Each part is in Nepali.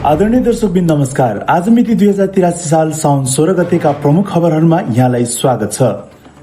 आदरणीय दर्शकबिन नमस्कार। आज मिति 2083 साल साउन 16 गतेका प्रमुख खबरहरूमा यहाँलाई स्वागत छ।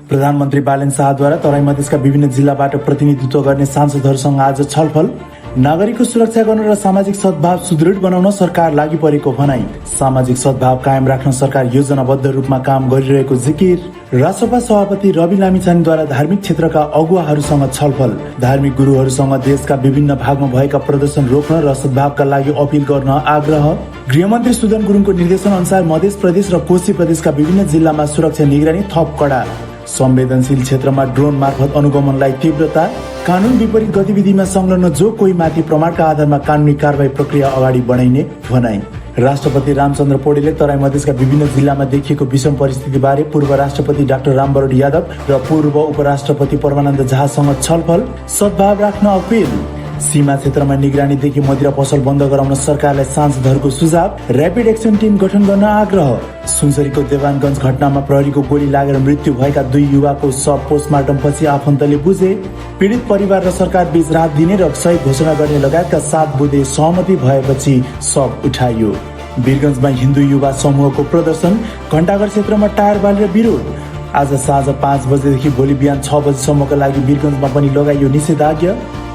प्रधानमन्त्री बालेन शाहद्वारा तराई मधेसका विभिन्न जिल्लाबाट प्रतिनिधित्व गर्ने सांसदहरूसँग आज छलफल। नागरिकको सुरक्षा गर्न र सामाजिक सद्भाव सुदृढ बनाउन सरकार लागि परेको भनाई। सामाजिक सद्भाव कायम राख्न सरकार योजनाबद्ध रूपमा काम गरिरहेको जिकिर। राष्ट्रसभा सभापति रवि लामिछानेद्वारा धार्मिक क्षेत्रका अगुवाहरूसँग छलफल। धार्मिक गुरुहरूसँग देशका विभिन्न भागमा भएका प्रदर्शन रोक्न र सद्भावका लागि अपील गर्न आग्रह। गृहमन्त्री सुदन गुरुङको निर्देशन अनुसार मध्य प्रदेश र कोशी प्रदेशका विभिन्न जिल्लामा सुरक्षा निगरानी थप कडा। संवेदनशील क्षेत्रमा ड्रोन मार्फत अनुगमनलाई तीव्रता। कानून विपरीत गतिविधिमा संलग्न जो कोही माथि प्रमाणका आधारमा कानूनी कारबाही प्रक्रिया अगाडि बढाइने भनाई। राष्ट्रपति रामचन्द्र पौडेलले तराई मधेसका विभिन्न जिल्लामा देखिएको विषम परिस्थिति बारे पूर्व राष्ट्रपति डाक्टर रामवरण यादव र पूर्व उपराष्ट्रपति परमानन्द झासँग छलफल। सद्भाव राख्न अपील। सीमा क्षेत्रमा निगरानीदेखि मदिरा पसल बन्द गराउन सरकारलाई सांसदहरूको सुझाव। र्यापिड एक्सन टिम गठन गर्न आग्रह। सुनसरीको देवानगञ्ज घटनामा प्रहरीको गोली लागेर मृत्यु भएका 2 युवाको शव पोस्टमार्टम पछि आफन्तले बुझे। पीडित परिवार र सरकार बीच राहत दिने र शहीद घोषणा गर्ने लगायतका 7 बुँदे सहमति भएपछि शव उठाइयो। वीरगञ्जमा हिन्दू युवा समूहको प्रदर्शन। घण्टाघर क्षेत्रमा टायर बालेर विरोध। आज साँझ 5 बजेदेखि भोलि बिहान 6 बजेसम्मका लागि वीरगञ्जमा पनि लगाइयो निषेधाज्ञा।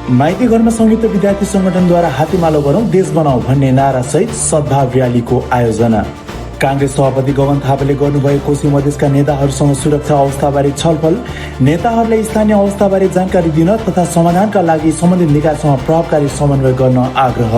माइती घरमा संयुक्त विद्यार्थी संगठनद्वारा हात्तीमालो गरौं देश बनाऊ भन्ने नारा सहित सद्भाव र्यालीको आयोजना। कांग्रेस सभापति गगन थापाले गर्नुभयो कोशी मधेसका नेताहरूसँग सुरक्षा अवस्थाबारे छलफल। नेताहरूलाई स्थानीय अवस्थाबारे जानकारी दिन तथा समाधानका लागि सम्बन्धित निकायसँग प्रभावकारी समन्वय गर्न आग्रह।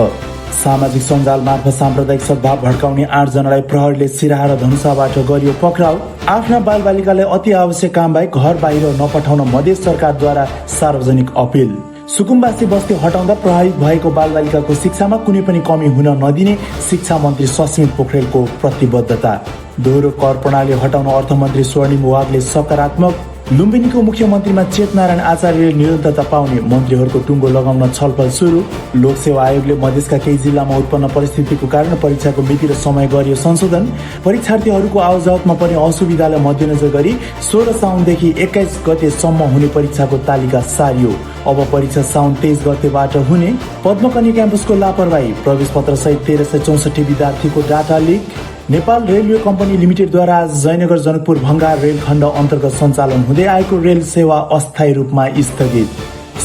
सामाजिक सञ्जाल मार्फत साम्प्रदायिक सद्भाव भड्काउने 8 जनालाई प्रहरीले सिराहा र धनुषाबाट गरियो पक्राउ। आफ्ना बालबालिकालाई अति आवश्यक काम बाहेक घर बाहिर नपठाउन मधेस सरकारद्वारा सार्वजनिक अपील। सुकुम्बासी बस्ती हटाउँदा प्रभावित भएको बालबालिकाको शिक्षामा कुनै पनि कमी हुन नदिने शिक्षा मन्त्री सस्मित पोखरेलको प्रतिबद्धता। दोहोरो कर प्रणाली हटाउन अर्थमन्त्री स्वर्णिम वागले सकारात्मक। लुम्बिनीको मुख्यमन्त्रीमा चेतनारायण आचार्यले निरन्तरता पाउने मन्त्रीहरूको टुङ्गो लगाउन छलफल सुरु। लोकसेवा आयोगले मधेसका केही जिल्लामा उत्पन्न परिस्थितिको कारण परीक्षाको मिति र समय गरियो संशोधन। परीक्षार्थीहरूको आवजावतमा पनि असुविधालाई मध्यनजर गरी 16 साउनदेखि 21 गतेसम्म हुने परीक्षाको तालिका सारियो। अब परीक्षा साउन 23 गतेबाट हुने। पद्मकन्या क्याम्पसको लापरवाही। प्रवेश पत्र सहित 1364 विद्यार्थीको data leak. Nepal railway company लिमिटेडद्वारा आज जयनगर जनकपुर भंगार रेलखण्ड अन्तर्गत सञ्चालन हुँदै आएको रेल सेवा अस्थायी रूपमा स्थगित।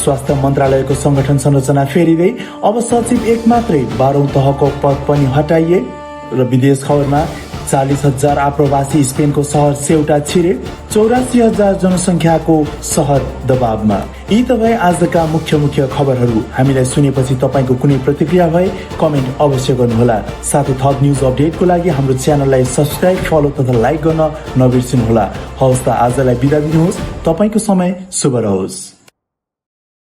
स्वास्थ्य मन्त्रालयको संगठन संरचना फेरिँदै अब सचिव 1 मात्रै। 12औं तहको पद पनि हटाइए। र विदेश खबरमा 40,000 आप्रवासी स्पेनको सहर सेउटा छिरे। 84,000 जनसङ्ख्याको सहर दबावमा। यी त भए आजका मुख्य खबरहरू। हामीलाई सुनेपछि तपाईको कुनै प्रतिक्रिया भए कमेन्ट अवश्य गर्नुहोला। साथै थप न्यूज अपडेटको लागि हाम्रो च्यानललाई सब्स्क्राइब, फलो तथा लाइक गर्न नबिर्सनुहोला। हवस् त आजलाई बिदा दिनुहोस्। तपाईको समय शुभ रहोस्।